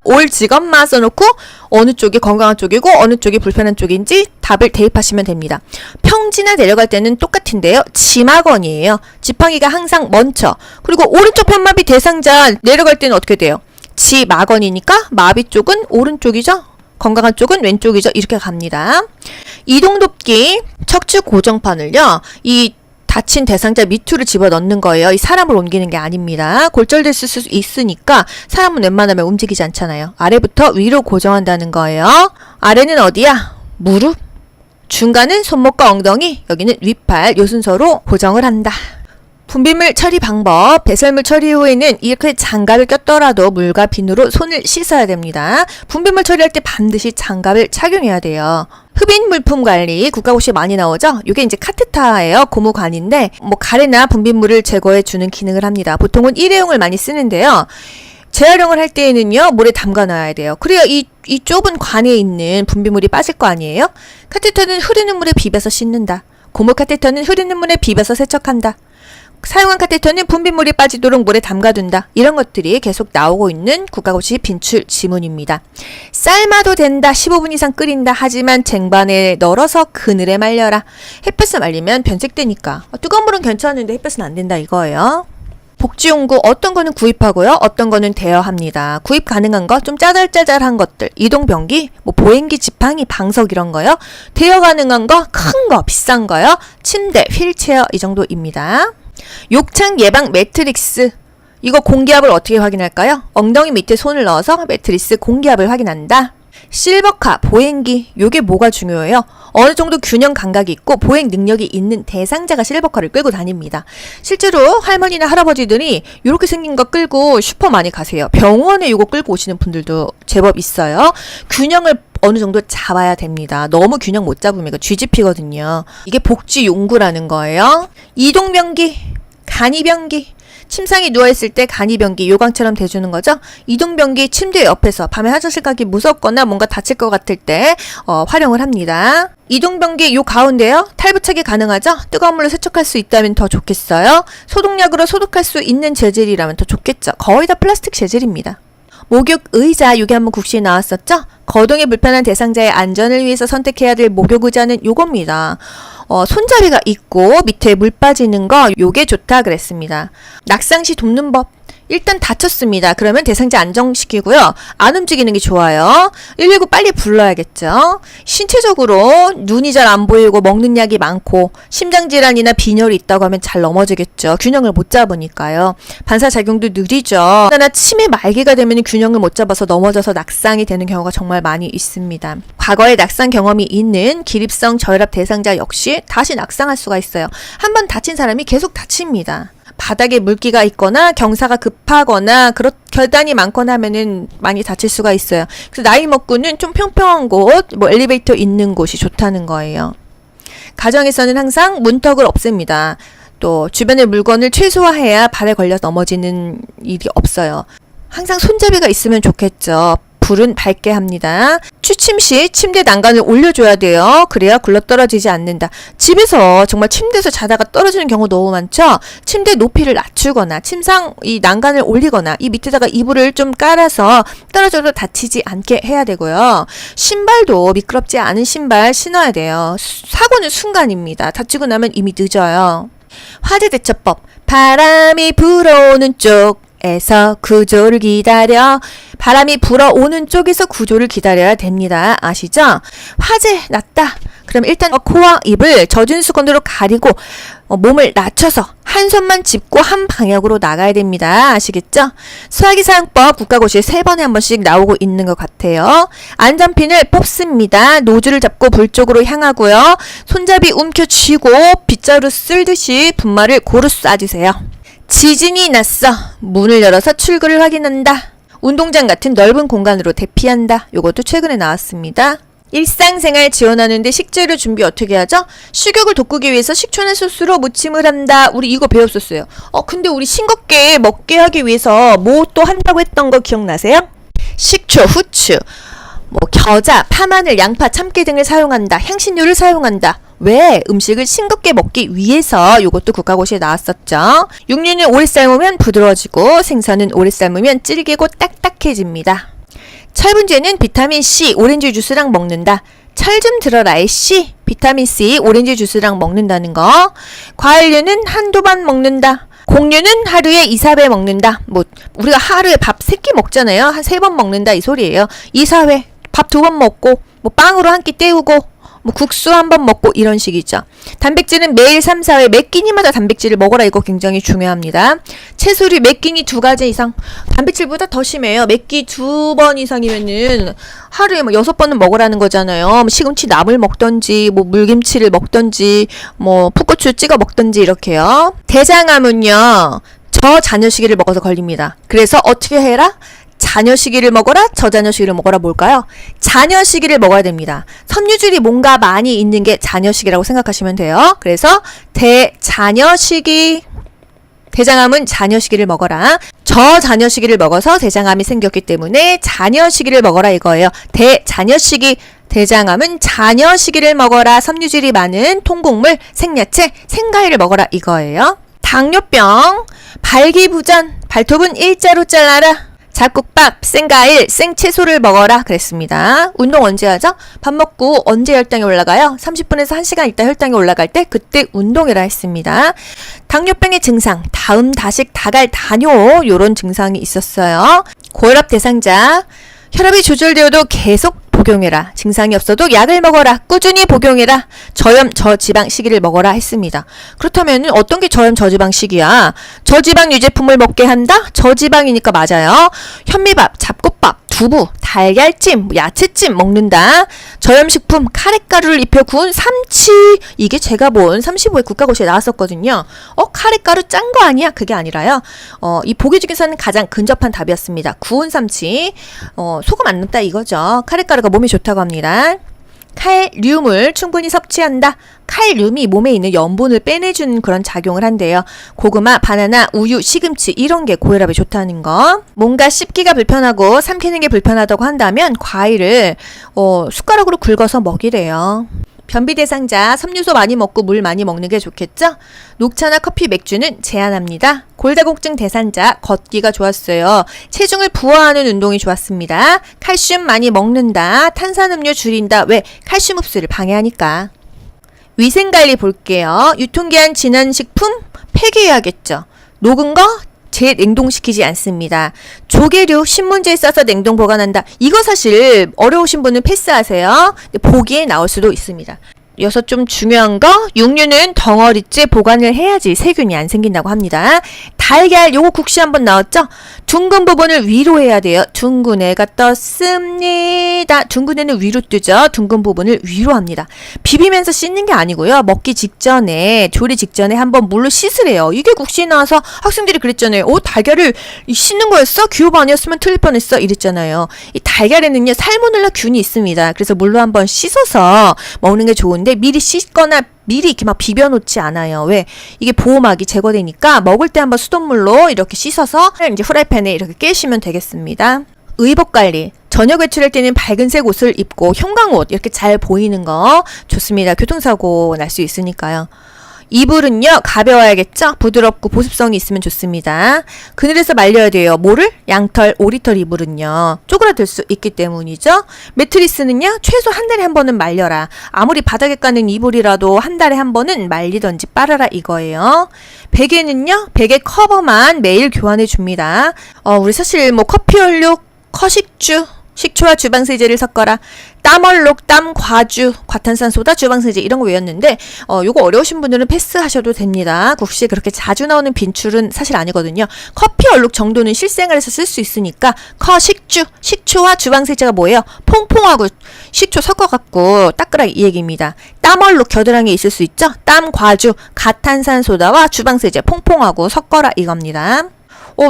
올 직업만 써놓고 어느 쪽이 건강한 쪽이고 어느 쪽이 불편한 쪽인지 답을 대입하시면 됩니다. 평지나 내려갈 때는 똑같은데요. 지마건이에요. 지팡이가 항상 먼저. 그리고 오른쪽 편마비 대상자 내려갈 때는 어떻게 돼요? 지마건이니까 마비 쪽은 오른쪽이죠. 건강한 쪽은 왼쪽이죠. 이렇게 갑니다. 이동돕기 척추 고정판을요. 이 다친 대상자 밑으로 집어넣는 거예요. 이 사람을 옮기는 게 아닙니다. 골절됐을 수 있으니까 사람은 웬만하면 움직이지 않잖아요. 아래부터 위로 고정한다는 거예요. 아래는 어디야? 무릎. 중간은 손목과 엉덩이. 여기는 윗팔. 요 순서로 고정을 한다. 분비물 처리 방법. 배설물 처리 후에는 이렇게 장갑을 꼈더라도 물과 비누로 손을 씻어야 됩니다. 분비물 처리할 때 반드시 장갑을 착용해야 돼요. 흡인 물품 관리 국가고시에 많이 나오죠? 이게 이제 카테타예요. 고무관인데 뭐 가래나 분비물을 제거해 주는 기능을 합니다. 보통은 일회용을 많이 쓰는데요. 재활용을 할 때에는요, 물에 담가 놔야 돼요. 그래야 이 좁은 관에 있는 분비물이 빠질 거 아니에요? 카테터는 흐르는 물에 비벼서 씻는다. 고무 카테터는 흐르는 물에 비벼서 세척한다. 사용한 카테터는 분비물이 빠지도록 물에 담가둔다. 이런 것들이 계속 나오고 있는 국가고시 빈출 지문입니다. 삶아도 된다. 15분 이상 끓인다. 하지만 쟁반에 널어서 그늘에 말려라. 햇볕에 말리면 변색되니까. 뜨거운 물은 괜찮은데 햇볕은 안 된다 이거예요. 복지용구 어떤 거는 구입하고요. 어떤 거는 대여합니다. 구입 가능한 거 좀 짜잘짜잘한 것들. 이동변기, 뭐 보행기, 지팡이, 방석 이런 거요. 대여 가능한 거 큰 거, 비싼 거요. 침대, 휠체어 이 정도입니다. 욕창 예방 매트릭스. 이거 공기압을 어떻게 확인할까요? 엉덩이 밑에 손을 넣어서 매트리스 공기압을 확인한다. 실버카, 보행기. 요게 뭐가 중요해요? 어느 정도 균형 감각이 있고 보행 능력이 있는 대상자가 실버카를 끌고 다닙니다. 실제로 할머니나 할아버지들이 이렇게 생긴 거 끌고 슈퍼 많이 가세요. 병원에 이거 끌고 오시는 분들도 제법 있어요. 균형을 어느 정도 잡아야 됩니다. 너무 균형 못 잡으면 이거 뒤집히거든요. 이게 복지용구라는 거예요. 이동변기, 간이변기. 침상에 누워있을 때 간이변기 요강처럼 대주는 거죠. 이동변기 침대 옆에서 밤에 화장실 가기 무섭거나 뭔가 다칠 것 같을 때 활용을 합니다. 이동변기 요 가운데요. 탈부착이 가능하죠. 뜨거운 물로 세척할 수 있다면 더 좋겠어요. 소독약으로 소독할 수 있는 재질이라면 더 좋겠죠. 거의 다 플라스틱 재질입니다. 목욕 의자, 요게 한번 국시에 나왔었죠? 거동이 불편한 대상자의 안전을 위해서 선택해야 될 목욕 의자는 요겁니다. 손잡이가 있고 밑에 물 빠지는 거 요게 좋다 그랬습니다. 낙상 시 돕는 법. 일단 다쳤습니다. 그러면 대상자 안정시키고요. 안 움직이는 게 좋아요. 119 빨리 불러야겠죠. 신체적으로 눈이 잘 안 보이고 먹는 약이 많고 심장질환이나 빈혈이 있다고 하면 잘 넘어지겠죠. 균형을 못 잡으니까요. 반사작용도 느리죠. 하나 치매 말기가 되면 균형을 못 잡아서 넘어져서 낙상이 되는 경우가 정말 많이 있습니다. 과거에 낙상 경험이 있는 기립성 저혈압 대상자 역시 다시 낙상할 수가 있어요. 한번 다친 사람이 계속 다칩니다. 바닥에 물기가 있거나 경사가 급하거나 결단이 많거나 하면은 많이 다칠 수가 있어요. 그래서 나이 먹고는 좀 평평한 곳, 뭐 엘리베이터 있는 곳이 좋다는 거예요. 가정에서는 항상 문턱을 없앱니다. 또 주변의 물건을 최소화해야 발에 걸려 넘어지는 일이 없어요. 항상 손잡이가 있으면 좋겠죠. 불은 밝게 합니다. 취침 시 침대 난간을 올려줘야 돼요. 그래야 굴러떨어지지 않는다. 집에서 정말 침대에서 자다가 떨어지는 경우 너무 많죠? 침대 높이를 낮추거나 침상 이 난간을 올리거나 이 밑에다가 이불을 좀 깔아서 떨어져도 다치지 않게 해야 되고요. 신발도 미끄럽지 않은 신발 신어야 돼요. 사고는 순간입니다. 다치고 나면 이미 늦어요. 화재 대처법. 바람이 불어오는 쪽 에서 구조를 기다려. 바람이 불어오는 쪽에서 구조를 기다려야 됩니다. 아시죠? 화재 났다. 그럼 일단 코와 입을 젖은 수건으로 가리고 몸을 낮춰서 한 손만 짚고 한 방향으로 나가야 됩니다. 아시겠죠? 수화기 사용법 국가고시에 3번에 한 번씩 나오고 있는 것 같아요. 안전핀을 뽑습니다. 노즐을 잡고 불 쪽으로 향하고요. 손잡이 움켜쥐고 빗자루 쓸듯이 분말을 고루 쏴주세요. 지진이 났어. 문을 열어서 출구를 확인한다. 운동장 같은 넓은 공간으로 대피한다. 요것도 최근에 나왔습니다. 일상생활 지원하는데 식재료 준비 어떻게 하죠? 식욕을 돋구기 위해서 식초나 소스로 무침을 한다. 우리 이거 배웠었어요. 근데 우리 싱겁게 먹게 하기 위해서 뭐 또 한다고 했던 거 기억나세요? 식초, 후추, 뭐 겨자, 파마늘, 양파, 참깨 등을 사용한다. 향신료를 사용한다. 왜? 음식을 싱겁게 먹기 위해서 요것도 국가고시에 나왔었죠. 육류는 오래 삶으면 부드러워지고 생선은 오래 삶으면 질기고 딱딱해집니다. 철분제는 비타민C 오렌지 주스랑 먹는다. 철 좀 들어라의 C 비타민C 오렌지 주스랑 먹는다는 거. 과일류는 한두 번 먹는다. 곡류는 하루에 2, 4회 먹는다. 뭐 우리가 하루에 밥 3끼 먹잖아요. 한 3번 먹는다 이 소리예요. 2, 4회 밥 2번 먹고 뭐 빵으로 한 끼 때우고 뭐 국수 한 번 먹고 이런 식이죠. 단백질은 매일 3, 4회 몇 끼니마다 단백질을 먹어라. 이거 굉장히 중요합니다. 채소류 몇 끼니 2가지 이상. 단백질보다 더 심해요. 몇 끼 2번 이상이면은 하루에 뭐 6번은 먹으라는 거잖아요. 뭐 시금치 나물 먹던지 뭐 물김치를 먹던지 뭐 풋고추 찍어 먹던지 이렇게요. 대장암은요. 저자녀시기를 먹어서 걸립니다. 그래서 어떻게 해라? 자녀시기를 먹어라, 저자녀시기를 먹어라 뭘까요? 자녀시기를 먹어야 됩니다. 섬유질이 뭔가 많이 있는 게 자녀시기라고 생각하시면 돼요. 그래서 대자녀시기, 대장암은 자녀시기를 먹어라. 저자녀시기를 먹어서 대장암이 생겼기 때문에 자녀시기를 먹어라 이거예요. 대자녀시기, 대장암은 자녀시기를 먹어라. 섬유질이 많은 통곡물, 생야채, 생과일을 먹어라 이거예요. 당뇨병, 발기부전, 발톱은 일자로 잘라라. 잡곡밥, 생과일, 생채소를 먹어라 그랬습니다. 운동 언제 하죠? 밥 먹고 언제 혈당이 올라가요? 30분에서 1시간 있다 혈당이 올라갈 때 그때 운동이라 했습니다. 당뇨병의 증상, 다음, 다식, 다갈, 다뇨 요런 증상이 있었어요. 고혈압 대상자, 혈압이 조절되어도 계속 복용해라. 증상이 없어도 약을 먹어라. 꾸준히 복용해라. 저염, 저지방 시기를 먹어라 했습니다. 그렇다면 어떤 게 저염, 저지방 시기야? 저지방 유제품을 먹게 한다? 저지방이니까 맞아요. 현미밥, 잡곡밥, 두부, 달걀찜, 야채찜 먹는다. 저염식품, 카레가루를 입혀 구운 삼치. 이게 제가 본 35회 국가고시에 나왔었거든요. 카레가루 짠 거 아니야? 그게 아니라요. 이 보기 중에서는 가장 근접한 답이었습니다. 구운 삼치. 소금 안 넣었다 이거죠. 카레가루가 몸에 좋다고 합니다. 칼륨을 충분히 섭취한다. 칼륨이 몸에 있는 염분을 빼내주는 그런 작용을 한대요. 고구마, 바나나, 우유, 시금치 이런 게 고혈압에 좋다는 거. 뭔가 씹기가 불편하고 삼키는 게 불편하다고 한다면 과일을 숟가락으로 긁어서 먹이래요. 변비 대상자, 섬유소 많이 먹고 물 많이 먹는 게 좋겠죠? 녹차나 커피, 맥주는 제한합니다. 골다공증 대상자, 걷기가 좋았어요. 체중을 부하하는 운동이 좋았습니다. 칼슘 많이 먹는다. 탄산음료 줄인다. 왜? 칼슘 흡수를 방해하니까. 위생관리 볼게요. 유통기한 지난 식품 폐기해야겠죠. 녹은 거 재냉동시키지 않습니다. 조개류 신문지에 싸서 냉동 보관한다. 이거 사실 어려우신 분은 패스하세요. 보기에 나올 수도 있습니다. 여기서 좀 중요한 거, 육류는 덩어리째 보관을 해야지 세균이 안 생긴다고 합니다. 달걀, 요거 국시 한번 나왔죠? 둥근 부분을 위로 해야 돼요. 둥근 애가 떴습니다. 둥근 애는 위로 뜨죠. 둥근 부분을 위로 합니다. 비비면서 씻는 게 아니고요. 먹기 직전에, 조리 직전에 한번 물로 씻으래요. 이게 국시에 나와서 학생들이 그랬잖아요. 달걀을 씻는 거였어? 규업 아니었으면 틀릴 뻔했어? 이랬잖아요. 이 달걀에는요, 살모넬라 균이 있습니다. 그래서 물로 한번 씻어서 먹는 게 좋은데 미리 씻거나 미리 이렇게 막 비벼놓지 않아요. 왜? 이게 보호막이 제거되니까 먹을 때 한번 수돗물로 이렇게 씻어서 이제 후라이팬에 이렇게 깨시면 되겠습니다. 의복 관리. 저녁 외출할 때는 밝은색 옷을 입고 형광옷 이렇게 잘 보이는 거 좋습니다. 교통사고 날 수 있으니까요. 이불은요 가벼워야겠죠? 부드럽고 보습성이 있으면 좋습니다. 그늘에서 말려야 돼요. 뭐를? 양털, 오리털 이불은요 쪼그라들 수 있기 때문이죠. 매트리스는요 최소 한 달에 한 번은 말려라. 아무리 바닥에 까는 이불이라도 한 달에 한 번은 말리던지 빨아라 이거예요. 베개는요 베개 커버만 매일 교환해 줍니다. 우리 사실 뭐 커피 얼룩, 커식주, 식초와 주방세제를 섞어라. 땀얼룩, 땀과주, 과탄산소다, 주방세제 이런 거 외웠는데 요거 어려우신 분들은 패스하셔도 됩니다. 국시에 그렇게 자주 나오는 빈출은 사실 아니거든요. 커피 얼룩 정도는 실생활에서 쓸 수 있으니까 커식주, 식초와 주방세제가 뭐예요? 퐁퐁하고 식초 섞어갖고 닦으라 이 얘기입니다. 땀얼룩 겨드랑이에 있을 수 있죠? 땀과주, 과탄산소다와 주방세제 퐁퐁하고 섞어라 이겁니다.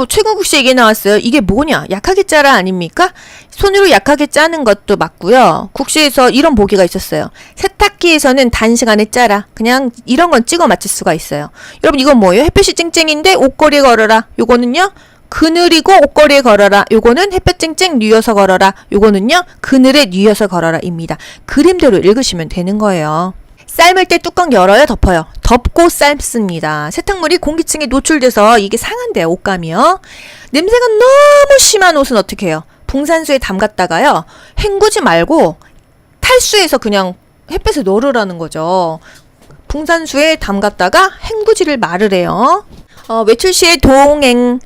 최근 국시 얘기 나왔어요. 이게 뭐냐? 약하게 짜라 아닙니까? 손으로 약하게 짜는 것도 맞고요. 국시에서 이런 보기가 있었어요. 세탁기에서는 단시간에 짜라. 그냥 이런 건 찍어 맞출 수가 있어요. 여러분 이건 뭐예요? 햇볕이 쨍쨍인데 옷걸이에 걸어라. 요거는요. 그늘이고 옷걸이에 걸어라. 요거는 햇볕 쨍쨍 뉘어서 걸어라. 요거는요. 그늘에 뉘어서 걸어라 입니다. 그림대로 읽으시면 되는 거예요. 삶을 때 뚜껑 열어요, 덮어요? 덮고 삶습니다. 세탁물이 공기층에 노출돼서 이게 상한대요, 옷감이요. 냄새가 너무 심한 옷은 어떻게 해요? 붕산수에 담갔다가요, 헹구지 말고 탈수해서 그냥 햇볕에 넣으라는 거죠. 붕산수에 담갔다가 헹구지를 말을 해요. 외출 시에 동행,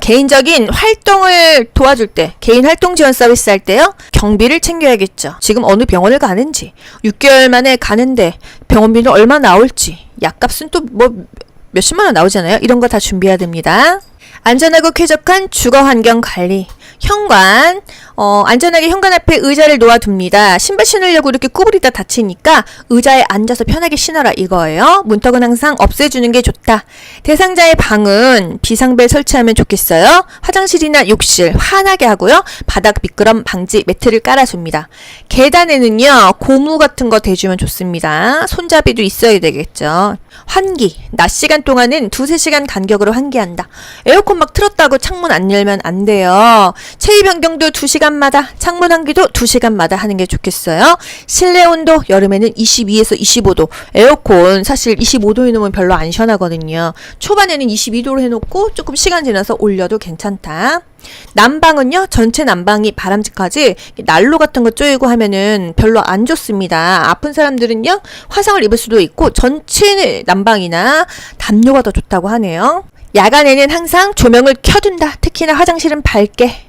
개인적인 활동을 도와줄 때, 개인 활동 지원 서비스 할 때요, 경비를 챙겨야겠죠. 지금 어느 병원을 가는지, 6개월 만에 가는데 병원비는 얼마 나올지, 약값은 또 몇십만 원 나오잖아요. 이런 거 다 준비해야 됩니다. 안전하고 쾌적한 주거 환경 관리. 현관, 안전하게 현관 앞에 의자를 놓아둡니다. 신발 신으려고 이렇게 구부리다 다치니까 의자에 앉아서 편하게 신어라 이거예요. 문턱은 항상 없애주는 게 좋다. 대상자의 방은 비상벨 설치하면 좋겠어요. 화장실이나 욕실 환하게 하고요. 바닥 미끄럼 방지 매트를 깔아줍니다. 계단에는요, 고무 같은 거 대주면 좋습니다. 손잡이도 있어야 되겠죠. 환기, 낮 시간 동안은 2-3시간 간격으로 환기한다. 에어컨 막 틀었다고 창문 안 열면 안 돼요. 체위 변경도 2시간마다, 창문 환기도 2시간마다 하는 게 좋겠어요. 실내 온도 여름에는 22에서 25도. 에어컨 사실 25도에 놓으면 별로 안 시원하거든요. 초반에는 22도로 해놓고 조금 시간 지나서 올려도 괜찮다. 난방은요, 전체 난방이 바람직하지 난로 같은 거 쪼이고 하면은 별로 안 좋습니다. 아픈 사람들은요, 화상을 입을 수도 있고 전체 난방이나 담요가 더 좋다고 하네요. 야간에는 항상 조명을 켜둔다. 특히나 화장실은 밝게.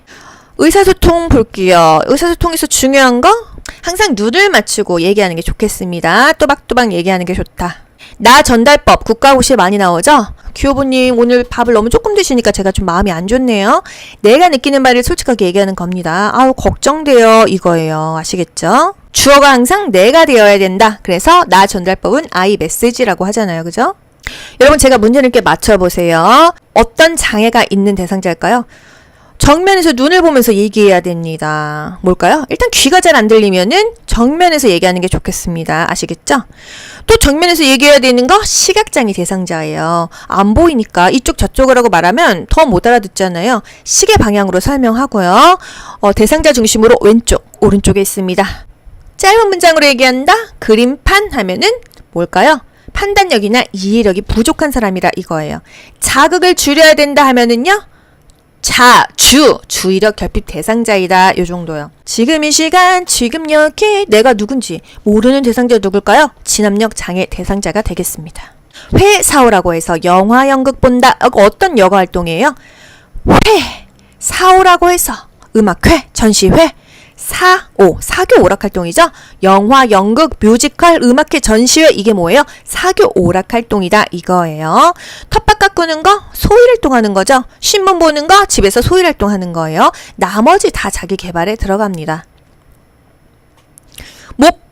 의사소통 볼게요. 의사소통에서 중요한 거 항상 눈을 맞추고 얘기하는 게 좋겠습니다. 또박또박 얘기하는 게 좋다. 나 전달법 국가고시에 많이 나오죠? 기호부님 오늘 밥을 너무 조금 드시니까 제가 좀 마음이 안 좋네요. 내가 느끼는 바를 솔직하게 얘기하는 겁니다. 아우 걱정돼요 이거예요. 아시겠죠? 주어가 항상 내가 되어야 된다. 그래서 나 전달법은 I 메시지라고 하잖아요. 그죠? 여러분 제가 문제를 이렇게 맞춰보세요. 어떤 장애가 있는 대상자일까요? 정면에서 눈을 보면서 얘기해야 됩니다. 뭘까요? 일단 귀가 잘 안 들리면은 정면에서 얘기하는 게 좋겠습니다. 아시겠죠? 또 정면에서 얘기해야 되는 거 시각장애 대상자예요. 안 보이니까 이쪽 저쪽이라고 말하면 더 못 알아듣잖아요. 시계 방향으로 설명하고요. 대상자 중심으로 왼쪽, 오른쪽에 있습니다. 짧은 문장으로 얘기한다? 그림판 하면은 뭘까요? 판단력이나 이해력이 부족한 사람이라 이거예요. 자극을 줄여야 된다 하면은요? 주의력 결핍 대상자이다. 요 정도요. 지금 이 시간, 지금 여기 내가 누군지 모르는 대상자 누굴까요? 진압력 장애 대상자가 되겠습니다. 회사오라고 해서 영화, 연극 본다. 어떤 여가 활동이에요? 사오라고 해서 음악회, 전시회, 사교 오락 활동이죠. 영화, 연극, 뮤지컬, 음악회, 전시회 이게 뭐예요? 사교 오락 활동이다 이거예요. 텃밭 가꾸는 거 소일 활동하는 거죠. 신문 보는 거 집에서 소일 활동하는 거예요. 나머지 다 자기 개발에 들어갑니다.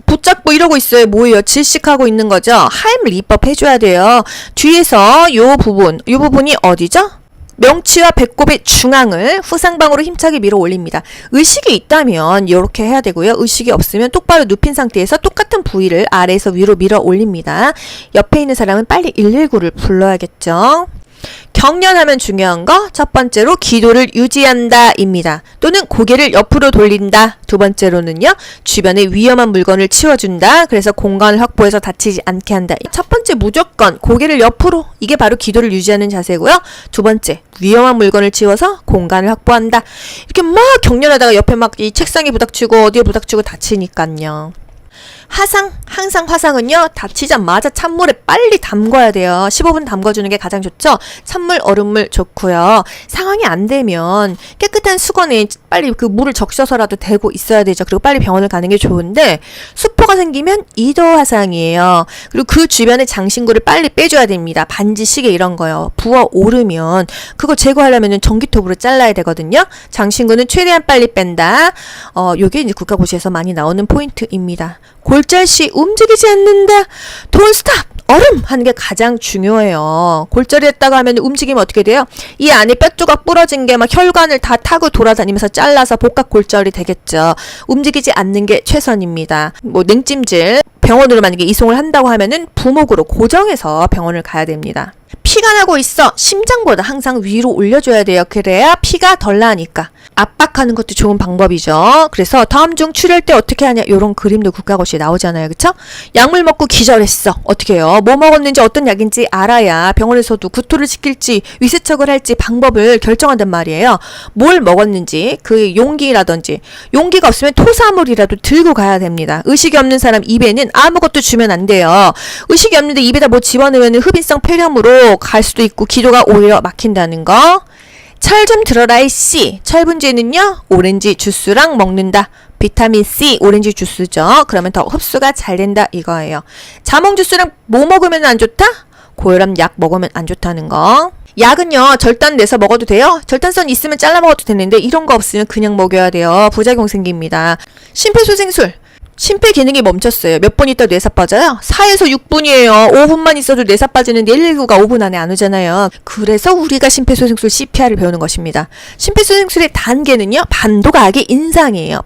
붙잡고 이러고 있어요. 뭐예요? 질식하고 있는 거죠. 하임리법 해줘야 돼요. 뒤에서 요 부분이 어디죠? 명치와 배꼽의 중앙을 후상방으로 힘차게 밀어 올립니다. 의식이 있다면 이렇게 해야 되고요. 의식이 없으면 똑바로 눕힌 상태에서 똑같은 부위를 아래에서 위로 밀어 올립니다. 옆에 있는 사람은 빨리 119를 불러야겠죠. 경련하면 중요한 거 첫 번째로 기도를 유지한다 입니다. 또는 고개를 옆으로 돌린다. 두 번째로는요. 주변에 위험한 물건을 치워준다. 그래서 공간을 확보해서 다치지 않게 한다. 첫 번째 무조건 고개를 옆으로 이게 바로 기도를 유지하는 자세고요. 두 번째 위험한 물건을 치워서 공간을 확보한다. 이렇게 막 경련하다가 옆에 막 이 책상에 부닥치고 어디에 부닥치고 다치니까요. 항상 화상은요, 다치자마자 찬물에 빨리 담궈야 돼요. 15분 담궈주는 게 가장 좋죠? 찬물, 얼음물 좋고요. 상황이 안 되면 깨끗한 수건에 빨리 그 물을 적셔서라도 대고 있어야 되죠. 그리고 빨리 병원을 가는 게 좋은데, 수포가 생기면 2도 화상이에요. 그리고 그 주변에 장신구를 빨리 빼줘야 됩니다. 반지, 시계 이런 거요. 부어 오르면 그거 제거하려면 전기톱으로 잘라야 되거든요. 장신구는 최대한 빨리 뺀다. 요게 이제 국가고시에서 많이 나오는 포인트입니다. 골절 시 움직이지 않는다. Don't stop. 얼음 하는 게 가장 중요해요. 골절이 했다고 하면 움직이면 어떻게 돼요? 이 안에 뼈 조각 부러진 게 막 혈관을 다 타고 돌아다니면서 잘라서 복각 골절이 되겠죠. 움직이지 않는 게 최선입니다. 냉찜질 병원으로 만약에 이송을 한다고 하면은 부목으로 고정해서 병원을 가야 됩니다. 피 피가 나고 있어. 심장보다 항상 위로 올려줘야 돼요. 그래야 피가 덜 나니까. 압박하는 것도 좋은 방법이죠. 그래서 다음 중 추럴 때 어떻게 하냐, 요런 그림도 국가고시에 나오잖아요. 그쵸? 약물 먹고 기절했어. 어떻게 해요? 뭐 먹었는지 어떤 약인지 알아야 병원에서도 구토를 시킬지 위세척을 할지 방법을 결정한단 말이에요. 뭘 먹었는지, 그 용기라든지, 용기가 없으면 토사물이라도 들고 가야 됩니다. 의식이 없는 사람 입에는 아무것도 주면 안 돼요. 의식이 없는데 입에다 뭐 집어넣으면 흡인성 폐렴으로 갈 수도 있고 기도가 오히려 막힌다는 거. 철 좀 들어라 이 씨. 철분제는요, 오렌지 주스랑 먹는다. 비타민 C 오렌지 주스죠. 그러면 더 흡수가 잘 된다 이거예요. 자몽 주스랑 뭐 먹으면 안 좋다? 고혈압 약 먹으면 안 좋다는 거. 약은요, 절단 내서 먹어도 돼요. 절단선 있으면 잘라 먹어도 되는데 이런 거 없으면 그냥 먹여야 돼요. 부작용 생깁니다. 심폐소생술. 심폐 기능이 멈췄어요. 몇 분 있다 뇌사 빠져요? 4에서 6분이에요. 5분만 있어도 뇌사 빠지는데 119가 5분 안에 안 오잖아요. 그래서 우리가 심폐소생술 CPR을 배우는 것입니다. 심폐소생술의 단계는요, 반도각의 인상이에요.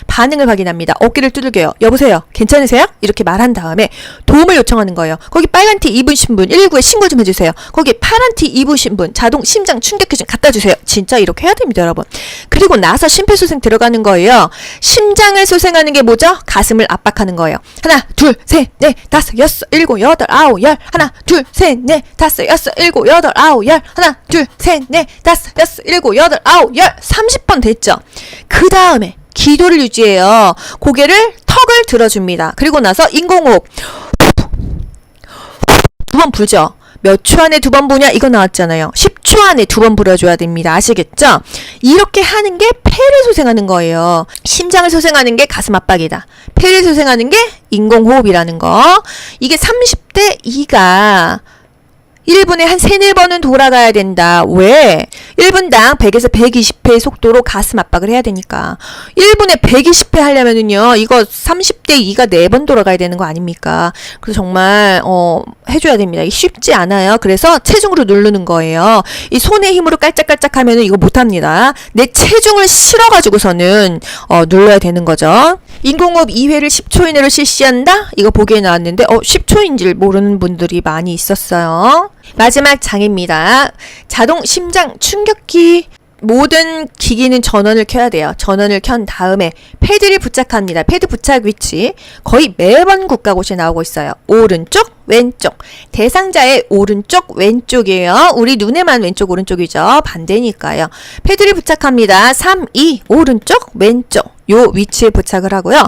반응을 확인합니다. 어깨를 두들겨요. 여보세요? 괜찮으세요? 이렇게 말한 다음에 도움을 요청하는 거예요. 거기 빨간 티 입으신 분 119에 신고 좀 해주세요. 거기 파란 티 입으신 분 자동 심장 충격기 좀 갖다 주세요. 진짜 이렇게 해야 됩니다, 여러분. 그리고 나서 심폐소생 들어가는 거예요. 심장을 소생하는 게 뭐죠? 가슴을 압박하는 거예요. 하나, 둘, 셋, 넷, 다섯, 여섯, 일곱, 여덟, 아홉, 열. 하나, 둘, 셋, 넷, 다섯, 여섯, 일곱, 여덟, 아홉, 열. 하나, 둘, 셋, 넷, 다섯, 여섯, 일곱, 여덟, 아홉, 열. 30번 됐죠? 그 다음에 기도를 유지해요. 고개를 턱을 들어줍니다. 그리고 나서 인공호흡. 두 번 불죠? 몇 초 안에 두 번 부냐? 이거 나왔잖아요. 10초 안에 두 번 불어줘야 됩니다. 아시겠죠? 이렇게 하는 게 폐를 소생하는 거예요. 심장을 소생하는 게 가슴 압박이다. 폐를 소생하는 게 인공호흡이라는 거. 이게 30대 2가 1분에 한 3, 4번은 돌아가야 된다. 왜? 1분당 100에서 120회의 속도로 가슴 압박을 해야 되니까. 1분에 120회 하려면은요, 이거 30대 2가 4번 돌아가야 되는 거 아닙니까? 그래서 정말, 해줘야 됩니다. 이게 쉽지 않아요. 그래서 체중으로 누르는 거예요. 이 손의 힘으로 깔짝깔짝 하면은 이거 못합니다. 내 체중을 실어가지고서는, 눌러야 되는 거죠. 인공호흡 2회를 10초 이내로 실시한다? 이거 보기에 나왔는데, 10초인 줄 모르는 분들이 많이 있었어요. 마지막 장입니다. 자동 심장 충격기. 모든 기기는 전원을 켜야 돼요. 전원을 켠 다음에 패드를 부착합니다. 패드 부착 위치 거의 매번 국가고시에 나오고 있어요. 오른쪽, 왼쪽. 대상자의 오른쪽, 왼쪽이에요. 우리 눈에만 왼쪽, 오른쪽이죠. 반대니까요. 패드를 부착합니다. 3, 2, 오른쪽, 왼쪽. 요 위치에 부착을 하고요.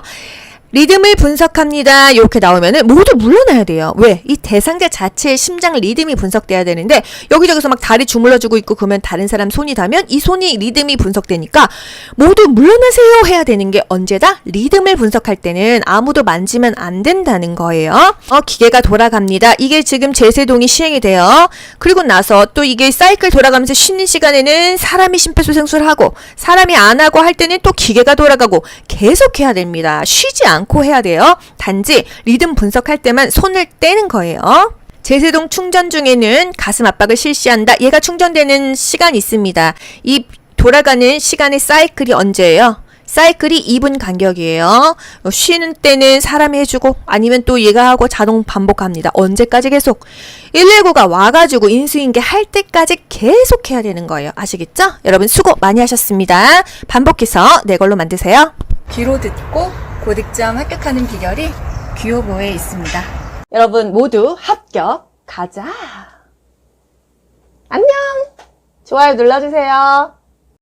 리듬을 분석합니다. 이렇게 나오면은 모두 물러나야 돼요. 왜? 이 대상자 자체의 심장 리듬이 분석돼야 되는데 여기저기서 막 다리 주물러주고 있고 그러면 다른 사람 손이 닿으면 이 손이 리듬이 분석되니까 모두 물러나세요 해야 되는 게 언제다? 리듬을 분석할 때는 아무도 만지면 안 된다는 거예요. 기계가 돌아갑니다. 이게 지금 제세동이 시행이 돼요. 그리고 나서 또 이게 사이클 돌아가면서 쉬는 시간에는 사람이 심폐소생술을 하고 사람이 안 하고 할 때는 또 기계가 돌아가고 계속 해야 됩니다. 쉬지 않고 해야 돼요. 단지 리듬 분석할 때만 손을 떼는 거예요. 제세동 충전 중에는 가슴 압박을 실시한다. 얘가 충전되는 시간이 있습니다. 이 돌아가는 시간의 사이클이 언제예요? 사이클이 2분 간격이에요. 쉬는 때는 사람이 해주고 아니면 또 얘가 하고 자동 반복합니다. 언제까지 계속? 119가 와가지고 인수인계 할 때까지 계속 해야 되는 거예요. 아시겠죠? 여러분 수고 많이 하셨습니다. 반복해서 내 걸로 만드세요. 귀로 듣고 고득점 합격하는 비결이 귀요보에 있습니다. 여러분 모두 합격 가자. 안녕. 좋아요 눌러주세요.